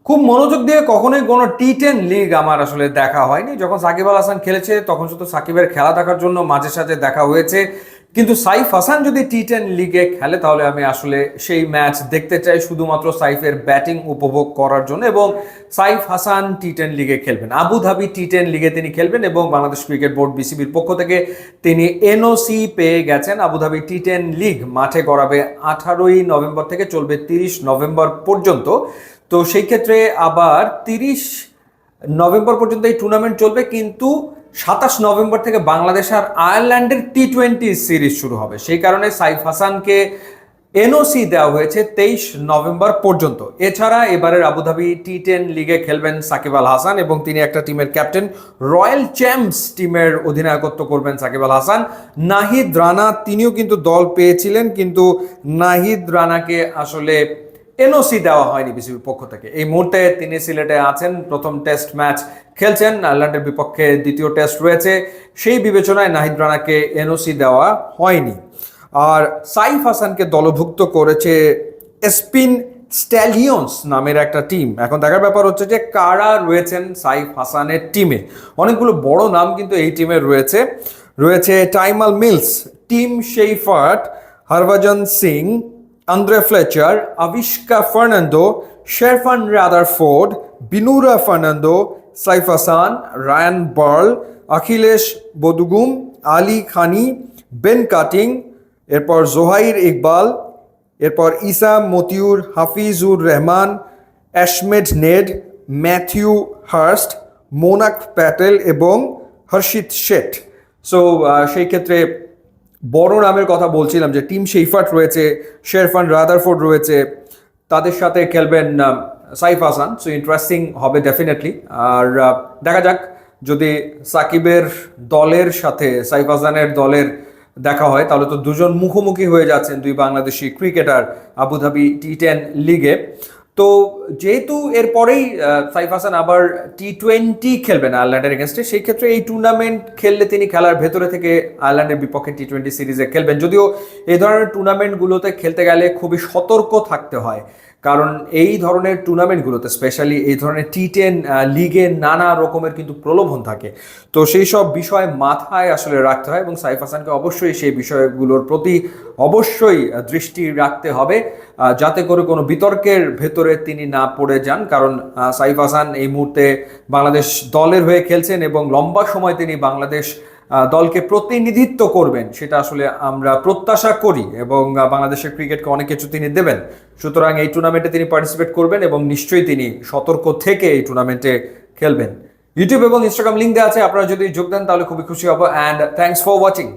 খুব মনোযোগ দিয়ে কখনোই কোনো টি10 লিগ আমার আসলে দেখা হয়নি। যখন সাকিব আল হাসান খেলেছে তখন শুধু সাকিবের খেলা দেখার জন্য মাঝে সাঝে দেখা হয়েছে, কিন্তু সাইফ হাসান যদি টি10 লিগে খেলে তাহলে আমি আসলে সেই ম্যাচ দেখতে চাই শুধুমাত্র সাইফের ব্যাটিং উপভোগ করার জন্য। এবং সাইফ হাসান টি10 লিগে খেলবেন, আবুধাবি টি10 লিগে তিনি খেলবেন এবং বাংলাদেশ ক্রিকেট বোর্ড বিসিবির পক্ষ থেকে তিনি এনওসি পেয়ে গেছেন। আবুধাবি টি10 লিগ মাঠে গড়াবে 18ই নভেম্বর থেকে, চলবে 30 নভেম্বর পর্যন্ত। তো সেই ক্ষেত্রে আবার 30 নভেম্বর পর্যন্ত এই টুর্নামেন্ট চলবে, কিন্তু 27 নভেম্বর থেকে বাংলাদেশ আর আয়ারল্যান্ডের টি20 সিরিজ শুরু হবে। সেই কারণে সাইফ হাসানকে এনওসি দেওয়া হয়েছে 23 নভেম্বর পর্যন্ত। এছাড়া এবারের আবুধাবি টি10 লিগে খেলবেন সাকিব আল হাসান এবং তিনি একটা টিমের ক্যাপ্টেন। রয়্যাল চ্যাম্পস টিমের অধিনায়কত্ব করবেন সাকিব আল হাসান। নাহিদ রানা তিনিও কিন্তু দল পেয়েছিলেন, কিন্তু নাহিদ রানাকে আসলে এনওসি দেওয়া হয়নি বিসিবির পক্ষ থেকে। এই মুহূর্তে তিনি সিলেটে আছেন, প্রথম টেস্ট ম্যাচ খেলছেন, আয়ারল্যান্ডের বিপক্ষে দ্বিতীয় টেস্ট রয়েছে, সেই বিবেচনায় নাহিদ রানাকে এনওসি দেওয়া হয়নি। আর সাইফ হাসানকে দলভুক্ত করেছে স্পিন স্ট্যালিয়ন্স নামের একটা টিম। এখন দেখার ব্যাপার হচ্ছে যে কারা রয়েছেন সাইফ হাসানের টিমে। অনেকগুলো বড় নাম কিন্তু এই টিমে রয়েছে। রয়েছে Tymal Mills, Tim Seifert, Harbhajan Singh, Andre Fletcher, Avishka Fernando, Sherfane Rutherford, Binura Fernando, Saif Hasan, Ryan Burl, Akhilesh Bodugum, Ali Khan, Ben Cutting, এরপর জোহাইর ইকবাল, এরপর Isa Matiur, Hafizur Rahman, Ashmead Nedd, Matthew Hurst, Monank Patel এবং হর্ষিত শেঠ। সো সেই ক্ষেত্রে বড় নামের কথা বলছিলাম যে টিম শেইফার্ট রয়েছে, শেরফান রাদারফোর্ড রয়েছে, তাদের সাথে খেলবেন সাইফ হাসান। সো ইন্টারেস্টিং হবে ডেফিনেটলি। আর দেখা যাক, যদি সাকিবের দলের সাথে সাইফ হাসানের দলের দেখা হয় তাহলে তো দুজন মুখোমুখি হয়ে যাচ্ছেন, দুই বাংলাদেশি ক্রিকেটার আবুধাবি টি10 লিগে। তো যেহেতু এরপরেই সাইফ হাসান আবার টি20 খেলবেন আয়ারল্যান্ডের এগেনস্টে, সেই ক্ষেত্রে এই টুর্নামেন্ট খেললে তিনি খেলার ভেতরে থেকে আয়ারল্যান্ডের বিপক্ষে টি20 সিরিজে খেলবেন। যদিও এই ধরনের টুর্নামেন্টগুলোতে খেলতে গেলে খুবই সতর্ক থাকতে হয়, কারণ এই ধরনের টুর্নামেন্টগুলোতে স্পেশালি এই ধরনের টি10 লিগে নানা রকমের কিন্তু প্রলোভন থাকে। তো সেই সব বিষয় মাথায় আসলে রাখতে হয় এবং সাইফ হাসানকে অবশ্যই সেই বিষয়গুলোর প্রতি অবশ্যই দৃষ্টি রাখতে হবে, যাতে করে কোনো বিতর্কের ভেতরে তিনি না পড়ে যান। কারণ সাইফ হাসান এই মুহূর্তে বাংলাদেশ দলের হয়ে খেলছেন এবং লম্বা সময় তিনি বাংলাদেশ দলকে প্রতিনিধিত্ব করবেন, সেটা আসলে আমরা প্রত্যাশা করি এবং বাংলাদেশের ক্রিকেটকে অনেক কিছু তিনি দেবেন। সুতরাং এই টুর্নামেন্টে তিনি পার্টিসিপেট করবেন এবং নিশ্চয়ই তিনি সতর্ক থেকে এই টুর্নামেন্টে খেলবেন। ইউটিউব এবং ইনস্টাগ্রাম লিঙ্ক দেওয়া আছে, আপনারা যদি যোগ দেন তাহলে খুবই খুশি হব। And thanks for watching.